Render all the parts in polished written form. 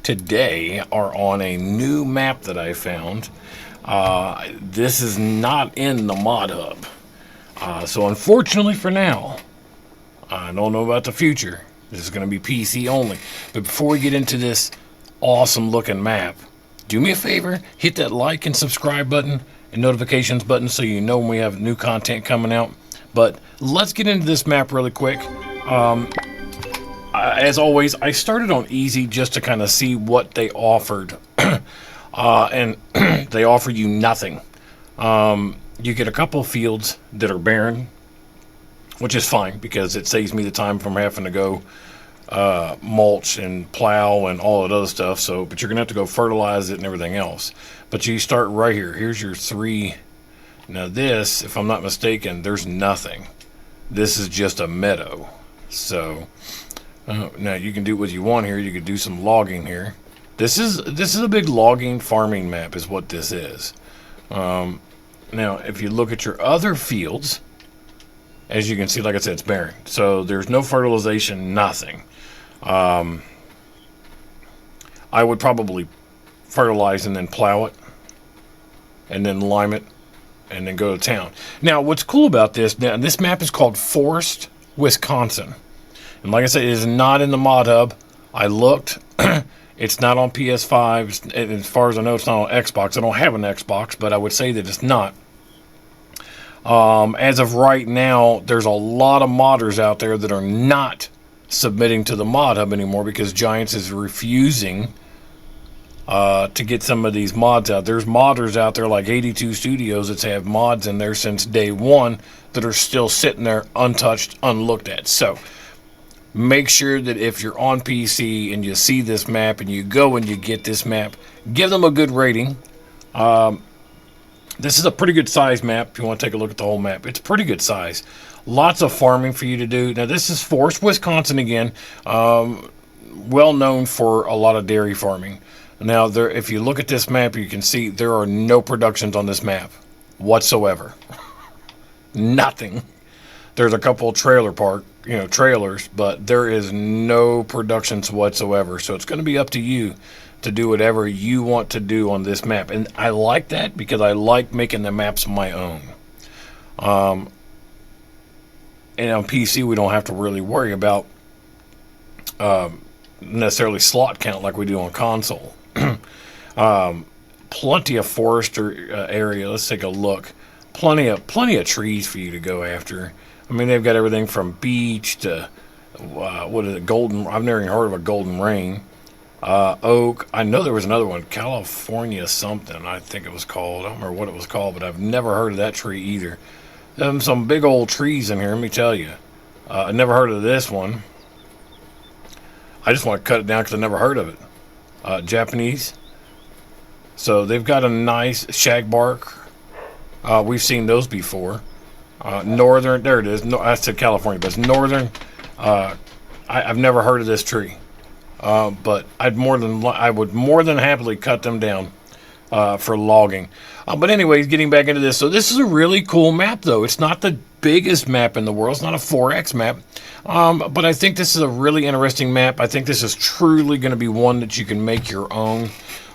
today are on a new map that I found. This is not in the mod hub. So unfortunately for now, I don't know about the future. This is going to be PC only. But before we get into this awesome looking map, do me a favor, hit that like and subscribe button and notifications button so you know when we have new content coming out. But let's get into this map really quick. As always, I started on easy just to kind of see what they offered. And they offer you nothing. You get a couple of fields that are barren, which is fine because it saves me the time from having to go mulch and plow and all that other stuff. So, but you're gonna have to go fertilize it and everything else. But you start right here. Here's your 3. Now this, if I'm not mistaken, there's nothing. This is just a meadow. So now you can do what you want here. You could do some logging here. This is a big logging farming map is what this is. Now if you look at your other fields, as you can see, like I said, it's barren. So there's no fertilization, nothing. I would probably fertilize and then plow it and then lime it and then go to town. Now what's cool about this, now this map is called Forest, Wisconsin. And like I said, it is not in the mod hub. I looked. It's not on PS5. As far as I know, it's not on Xbox. I don't have an Xbox, but I would say that it's not. As of right now, there's a lot of modders out there that are not submitting to the mod hub anymore because Giants is refusing to get some of these mods out. There's modders out there like 82 Studios that have mods in there since day one that are still sitting there untouched, unlooked at. So make sure that if you're on PC and you see this map and you go and you get this map, give them a good rating. This is a pretty good size map. If you want to take a look at the whole map, it's pretty good size. Lots of farming for you to do. Now this is Forest, Wisconsin again. Well known for a lot of dairy farming. Now there, if you look at this map, you can see there are no productions on this map whatsoever. Nothing. There's a couple of trailers, but there is no productions whatsoever. So it's going to be up to you to do whatever you want to do on this map. And I like that because I like making the maps my own. And on PC, we don't have to really worry about necessarily slot count like we do on console. Plenty of forester area. Let's take a look. Plenty of trees for you to go after. I mean, they've got everything from beech to what is it? Golden. I've never even heard of a golden rain. Oak. I know there was another one, California something. I think it was called. I don't remember what it was called, but I've never heard of that tree either. Some big old trees in here. Let me tell you. I never heard of this one. I just want to cut it down because I never heard of it. Japanese. So they've got a nice shagbark. We've seen those before. Northern, there it is. No, I said California, but it's northern. I've never heard of this tree, but I would more than happily cut them down for logging. But anyways, getting back into this. So this is a really cool map, though. It's not the biggest map in the world. It's not a 4X map, but I think this is a really interesting map. I think this is truly going to be one that you can make your own.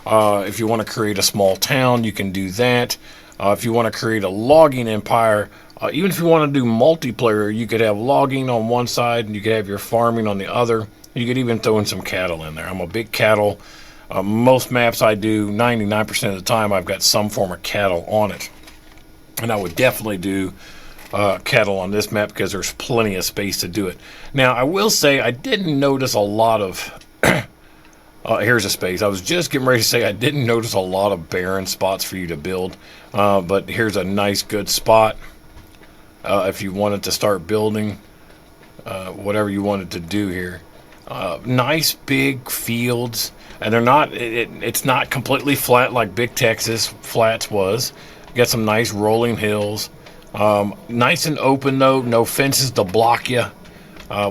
If you want to create a small town, you can do that. If you want to create a logging empire, even if you want to do multiplayer, you could have logging on one side and you could have your farming on the other. You could even throw in some cattle in there. I'm a big cattle. Most maps I do, 99% of the time, I've got some form of cattle on it. And I would definitely do cattle on this map because there's plenty of space to do it. Now, I will say I didn't notice a lot of... here's a space. I was just getting ready to say I didn't notice a lot of barren spots for you to build. But here's a nice, good spot. If you wanted to start building whatever you wanted to do here. Nice big fields, and they're not it's not completely flat like Big Texas Flats was. Got some nice rolling hills, nice and open though, no fences to block you,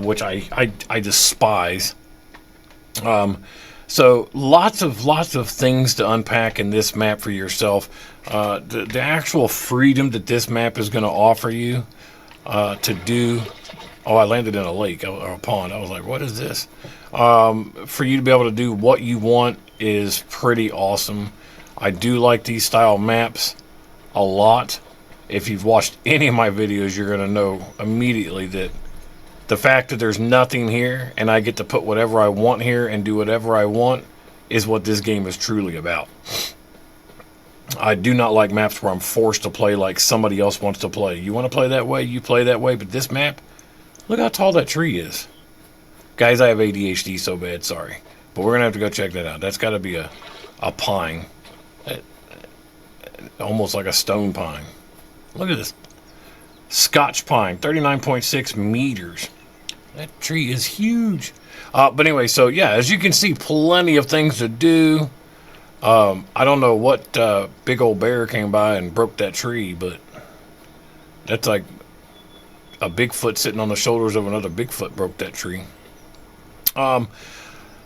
which I despise. So lots of things to unpack in this map for yourself. The actual freedom that this map is going to offer you to do. Oh, I landed in a lake or a pond. I was like, what is this? For you to be able to do what you want is pretty awesome. I do like these style maps a lot. If you've watched any of my videos, you're going to know immediately that the fact that there's nothing here and I get to put whatever I want here and do whatever I want is what this game is truly about. I do not like maps where I'm forced to play like somebody else wants to play. You want to play that way, you play that way, but this map, look how tall that tree is. Guys, I have ADHD so bad, sorry. But we're going to have to go check that out. That's got to be a pine. Almost like a stone pine. Look at this. Scotch pine, 39.6 meters. That tree is huge. But anyway, so yeah, as you can see, plenty of things to do. I don't know what big old bear came by and broke that tree, but that's like a Bigfoot sitting on the shoulders of another Bigfoot broke that tree.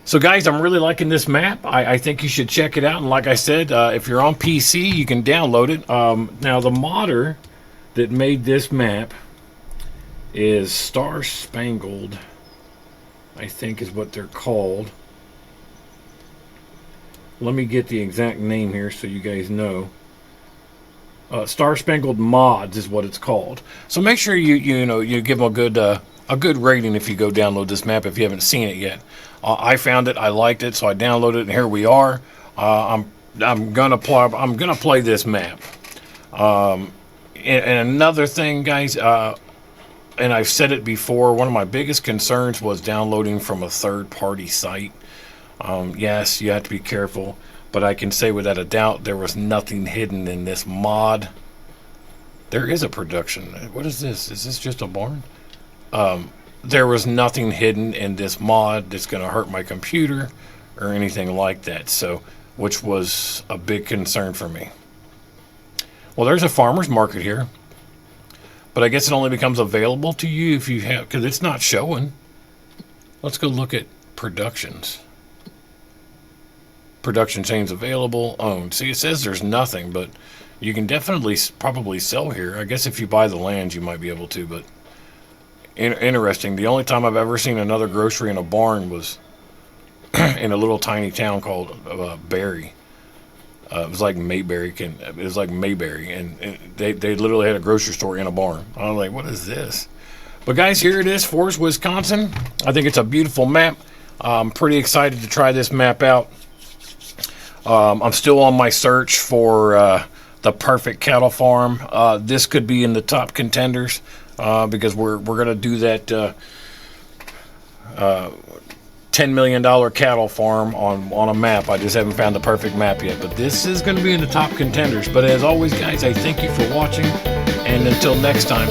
So guys, I'm really liking this map. I think you should check it out. And like I said, if you're on PC, you can download it. Now, the modder that made this map is Star Spangled, I think is what they're called. Let me get the exact name here so you guys know. Star Spangled Mods is what it's called. So make sure you give them a good rating if you go download this map if you haven't seen it yet. I found it, I liked it, so I downloaded it, and here we are. I'm gonna play this map. And another thing, guys, and I've said it before, one of my biggest concerns was downloading from a third-party site. Yes, you have to be careful, but I can say without a doubt there was nothing hidden in this mod. There is a production. What is this? Is this just a barn? There was nothing hidden in this mod that's going to hurt my computer or anything like that, so which was a big concern for me. Well, there's a farmer's market here, but I guess it only becomes available to you if you have, because it's not showing. Let's go look at productions. Production chains available, owned. See, it says there's nothing, but you can definitely probably sell here. I guess if you buy the land, you might be able to, but interesting. The only time I've ever seen another grocery in a barn was in a little tiny town called Barry. It was like Mayberry. It was like Mayberry, and they literally had a grocery store in a barn. I was like, what is this? But guys, here it is, Forest, Wisconsin. I think it's a beautiful map. I'm pretty excited to try this map out. I'm still on my search for the perfect cattle farm. This could be in the top contenders because we're gonna do that $10 million cattle farm on a map. I just haven't found the perfect map yet, but this is going to be in the top contenders. But as always, guys, I thank you for watching, and until next time.